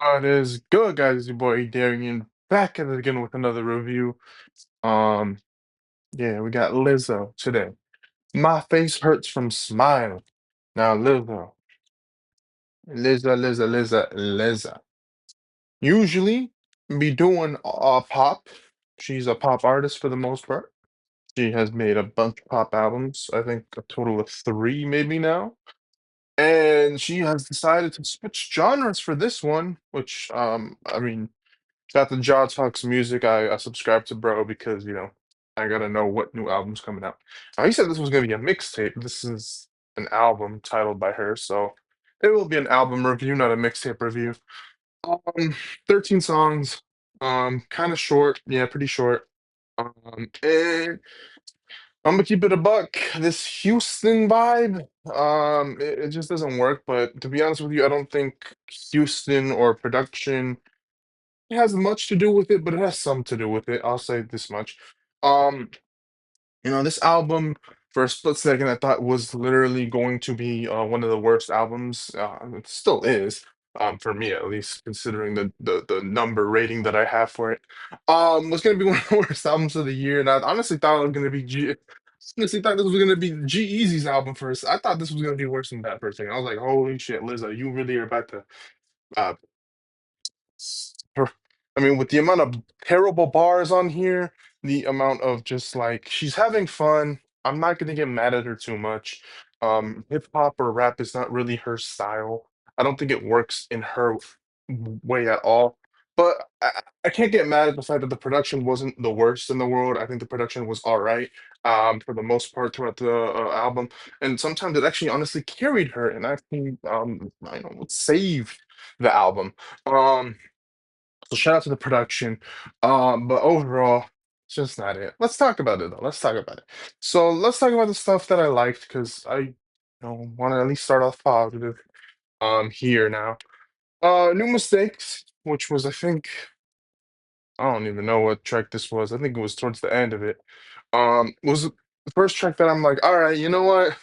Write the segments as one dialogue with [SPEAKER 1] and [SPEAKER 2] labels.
[SPEAKER 1] It is good, guys. It's your boy Darian back at it again with another review. Um, yeah, we got Lizzo today. My face hurts from smiling. Now, Lizzo. Usually, be doing pop. She's a pop artist for the most part. She has made a bunch of pop albums. I think a total of three, maybe now. And she has decided to switch genres for this one, which I mean. Got the Jaw Talks music. I subscribe to Bro because I gotta know what new album's coming out. He said this was gonna be a mixtape. This is an album titled by her, so it will be an album review, not a mixtape review. Um, 13 songs. Kind of short. Yeah, pretty short. And I'm gonna keep it a buck. This Houston vibe, it just doesn't work. But to be honest with you, I don't think Houston or production has much to do with it, but it has some to do with it. I'll say this much. Um, this album for a split second I thought was literally going to be one of the worst albums. It still is, for me at least, considering the number rating that I have for it. Was gonna be one of the worst albums of the year, and I honestly thought it was gonna be honestly thought this was gonna be G Eazy's album first. I thought this was gonna be worse than that for a second. I was like, holy shit, Lizzo, you really are about to uh, her I mean, with the amount of terrible bars on here, the amount of just like she's having fun. I'm not gonna get mad at her too much. Hip hop or rap is not really her style. I don't think it works in her way at all. But I can't get mad at the fact that the production wasn't the worst in the world. I think the production was all right, for the most part throughout the album, and sometimes it actually honestly carried her and actually I don't know, saved the album. Um, so shout out to the production. But overall, it's just not it. Let's talk about it though. Let's talk about it. So let's talk about the stuff that I liked because I want to at least start off positive. Here now. New mistakes, which was I don't even know what track this was. I think it was towards the end of it. Was the first track that I'm like, all right, you know what?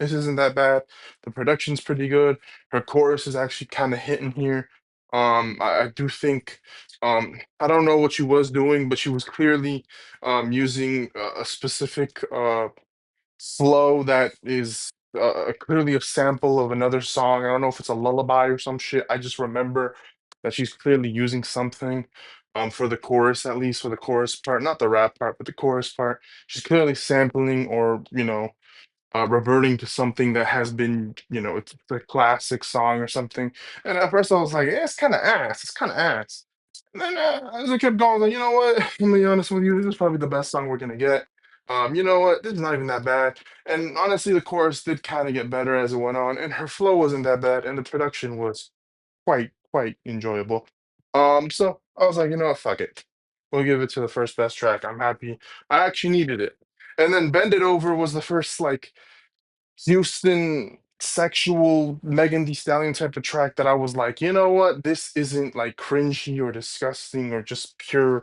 [SPEAKER 1] This isn't that bad. The production's pretty good. Her chorus is actually kind of hitting here. I do think, I don't know what she was doing, but she was clearly using a specific flow that is clearly a sample of another song. I don't know if it's a lullaby or some shit. I just remember that she's clearly using something for the chorus, at least for the chorus part, not the rap part, but the chorus part. She's clearly sampling or, reverting to something that has been, it's a classic song or something. And at first I was like, yeah, it's kind of ass. It's kind of ass. And then as I kept going, like, you know what? Let me be honest with you. This is probably the best song we're gonna get. You know what? This is not even that bad. And honestly, the chorus did kind of get better as it went on, and her flow wasn't that bad, and the production was quite enjoyable. So I was like, you know what? Fuck it. We'll give it to the first best track. I'm happy. I actually needed it. And then Bend It Over was the first like Houston sexual Megan Thee Stallion type of track that I was like, you know what? This isn't like cringy or disgusting or just pure.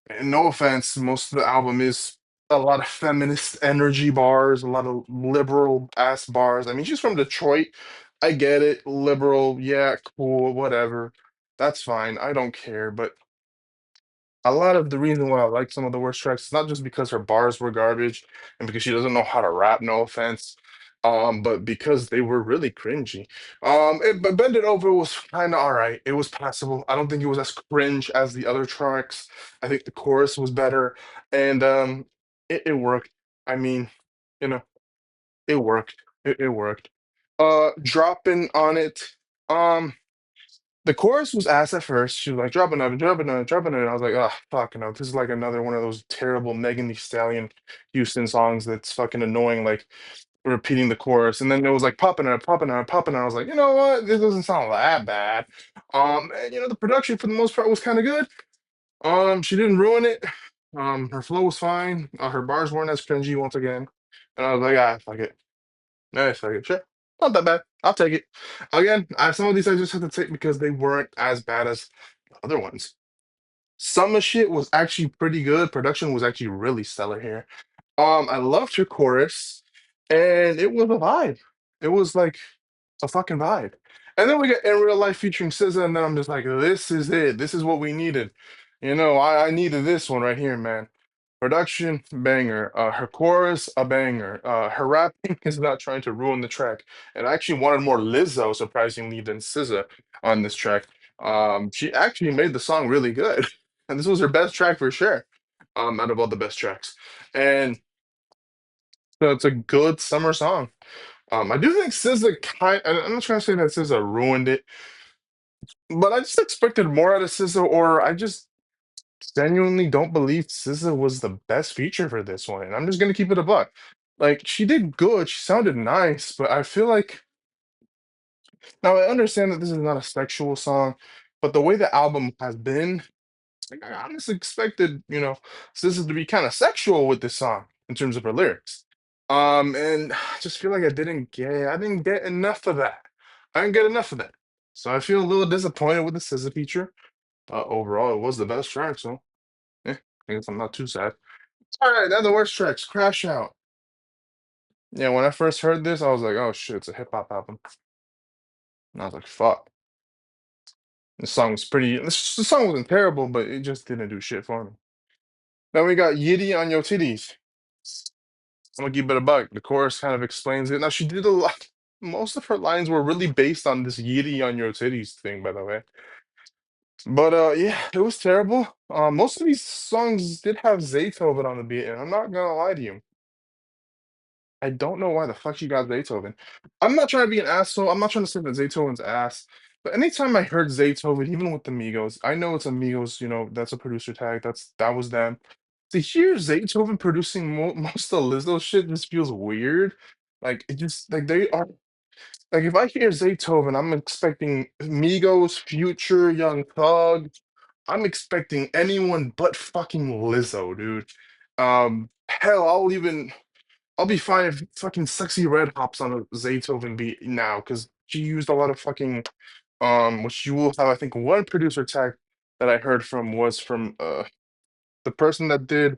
[SPEAKER 1] And no offense, most of the album is a lot of feminist energy bars, a lot of liberal ass bars. I mean, she's from Detroit. I get it. Liberal, yeah, cool, whatever. That's fine. I don't care. But a lot of the reason why I like some of the worst tracks is not just because her bars were garbage and because she doesn't know how to rap, no offense, but because they were really cringy. But Bend It Over was kind of all right. It was passable. I don't think it was as cringe as the other tracks. I think the chorus was better, and it worked. I mean, you know, it worked. It worked. Dropping on it. Um. The chorus was ass at first. She was like, dropping it, dropping it, dropping it. I was like, oh, fuck, no. This is like another one of those terrible Megan Thee Stallion Houston songs that's fucking annoying, like repeating the chorus. And then it was like popping it, popping it, popping it. I was like, you know what? This doesn't sound that bad. And the production for the most part was kind of good. She didn't ruin it. Her flow was fine. Her bars weren't as cringy once again. And I was like, fuck it. Nice, okay, sure. Not that bad. I'll take it. Again, some of these I just have to take because they weren't as bad as the other ones. Some of shit was actually pretty good. Production was actually really stellar here. I loved her chorus, and it was a vibe. It was like a fucking vibe. And then we get In Real Life featuring SZA, and then I'm just like, this is it. This is what we needed. I needed this one right here, man. Production, banger. Her chorus, a banger. Her rapping is not trying to ruin the track. And I actually wanted more Lizzo, surprisingly, than SZA on this track. She actually made the song really good. And this was her best track for sure, out of all the best tracks. And so it's a good summer song. I do think SZA I'm not trying to say that SZA ruined it, but I just expected more out of SZA, or I just genuinely don't believe SZA was the best feature for this one. And I'm just gonna keep it a buck. Like she did good, she sounded nice, but I feel like now I understand that this is not a sexual song, but the way the album has been, like I honestly expected, SZA to be kind of sexual with this song in terms of her lyrics. And I just feel like I didn't get enough of that. I didn't get enough of that. So I feel a little disappointed with the SZA feature. Overall, it was the best track, so I guess I'm not too sad. All right, now the worst tracks. Crash Out. Yeah, when I first heard this, I was like, oh shit, it's a hip hop album. And I was like, fuck. The song wasn't terrible, but it just didn't do shit for me. Then we got Yitty on Your Titties. I'm gonna keep it a buck. The chorus kind of explains it. Now she did a lot. Most of her lines were really based on this Yitty on Your Titties thing, by the way. But yeah, it was terrible. Most of these songs did have Zaytoven on the beat, and I'm not gonna lie to you. I don't know why the fuck she got Beethoven. I'm not trying to be an asshole. I'm not trying to say that Beethoven's ass. But anytime I heard Beethoven, even with the Migos, I know it's a Migos, that's a producer tag. That was them. To hear Beethoven producing most of Lizzo shit just feels weird. Like it just like they are like if I hear Beethoven, I'm expecting Migos, Future, Young Thug. I'm expecting anyone but fucking Lizzo, dude. Hell, I'll be fine if fucking Sexy Red hops on a Beethoven beat now, because she used a lot of fucking which you will have, I think, one producer tag that I heard from was from the person that did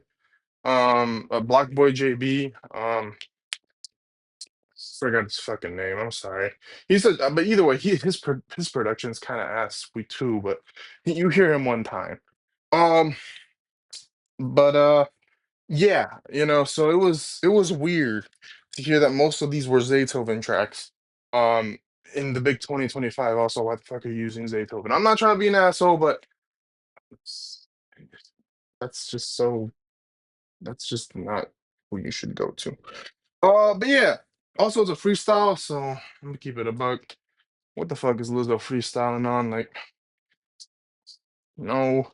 [SPEAKER 1] Black Boy JB. Forgot his fucking name. I'm sorry. He said, but either way, his production's kind of ass sweet too. But you hear him one time. Um, but yeah, so it was weird to hear that most of these were Beethoven tracks. Um, in the big 2025, also, why the fuck are you using Beethoven? I'm not trying to be an asshole, but it's- that's just so that's just not who you should go to. But yeah, also it's a freestyle, so I'm gonna keep it a buck. What the fuck is Lizzo freestyling on? Like, no.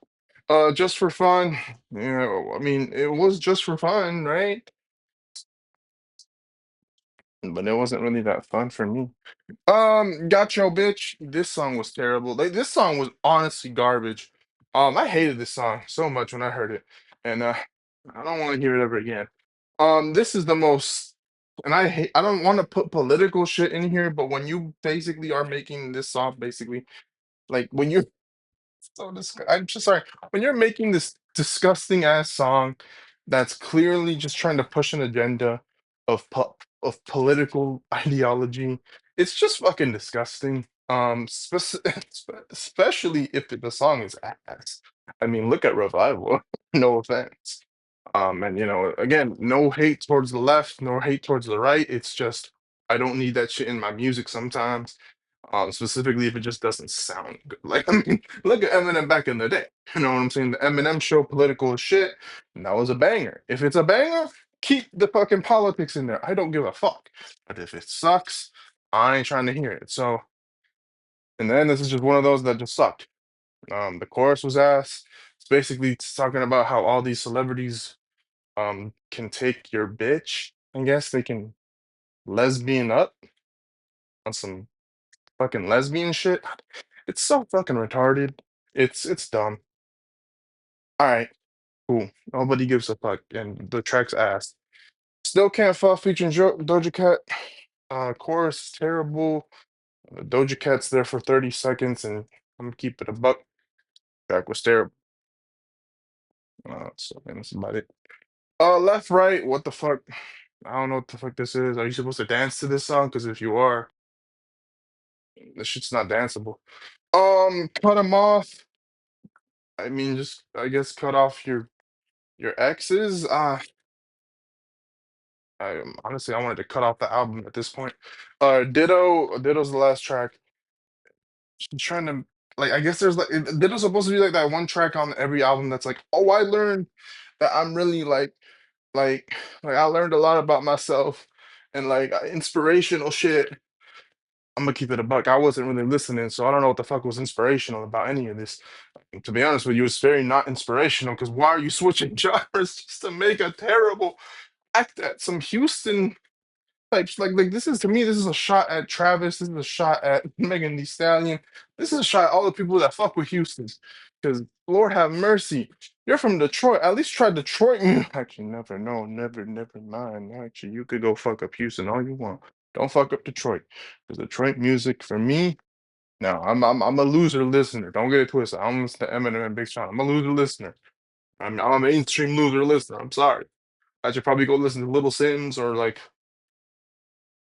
[SPEAKER 1] Just for fun. I mean, it was just for fun, right? But it wasn't really that fun for me. Got Yo Bitch. This song was terrible. Like this song was honestly garbage. I hated this song so much when I heard it. And I don't want to hear it ever again. This is the most and I don't want to put political shit in here, but when you basically are making this song basically like when you're I'm just sorry. When you're making this disgusting ass song that's clearly just trying to push an agenda of political ideology, it's just fucking disgusting. Especially if the song is ass. I mean, look at Revival. No offense. And again, no hate towards the left, nor hate towards the right. It's just I don't need that shit in my music sometimes. Specifically if it just doesn't sound good. Like, I mean, look at Eminem back in the day. You know what I'm saying? The Eminem show political as shit, and that was a banger. If it's a banger, keep the fucking politics in there. I don't give a fuck. But if it sucks, I ain't trying to hear it. So, and then this is just one of those that just sucked. The chorus was ass. It's basically talking about how all these celebrities can take your bitch. I guess they can lesbian up on some fucking lesbian shit. It's so fucking retarded. It's dumb. All right, cool. Nobody gives a fuck, and the track's ass. Still can't fuck featuring Doja Cat. Chorus is terrible. Doja Cat's there for 30 seconds, and I'm gonna keep it a buck. Track was terrible. So man, that's about it. Left, right. What the fuck? I don't know what the fuck this is. Are you supposed to dance to this song? Because if you are, The shit's not danceable. Cut them off. I mean, just I guess cut off your exes. I honestly I wanted to cut off the album at this point. Ditto's the last track. She's trying to like I guess there's like Ditto's supposed to be like that one track on every album that's like, oh, I learned that I'm really like like I learned a lot about myself and like inspirational shit. I'm gonna keep it a buck. I wasn't really listening, so I don't know what the fuck was inspirational about any of this. To be honest with you, it's very not inspirational because why are you switching genres just to make a terrible act at some Houston types? Like this is to me, this is a shot at Travis. This is a shot at Megan Thee Stallion. This is a shot at all the people that fuck with Houston. Because Lord have mercy, you're from Detroit. At least try Detroit music. Actually, never, no, never mind. Actually, you could go fuck up Houston all you want. Don't fuck up Detroit. Because Detroit music for me, no, I'm a loser listener. Don't get it twisted. I'm listen to Eminem and Big Sean. I'm a loser listener. I'm a mainstream loser listener. I'm sorry. I should probably go listen to Little Sims or like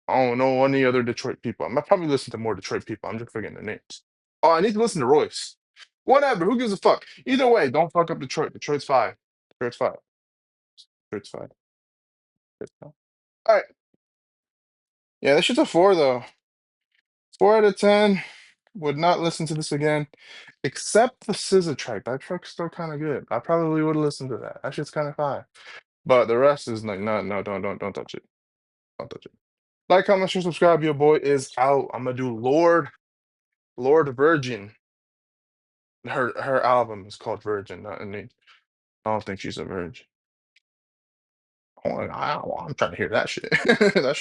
[SPEAKER 1] I don't know any other Detroit people. I might probably listen to more Detroit people. I'm just forgetting their names. Oh, I need to listen to Royce. Whatever. Who gives a fuck? Either way, don't fuck up Detroit. Detroit's fine. Detroit's fine. Detroit's fine. Detroit's fine. All right. Yeah, that shit's a four though. 4 out of 10. Would not listen to this again, except the scissor track. That track's still kind of good. I probably would listen to that. That shit's kind of fine. But the rest is like, no, no, don't touch it. Don't touch it. Like, comment, share, subscribe. Your boy is out. I'm gonna do Lord Virgin. Her album is called Virgin. Not, I don't think she's a virgin. I'm trying to hear that shit. That shit.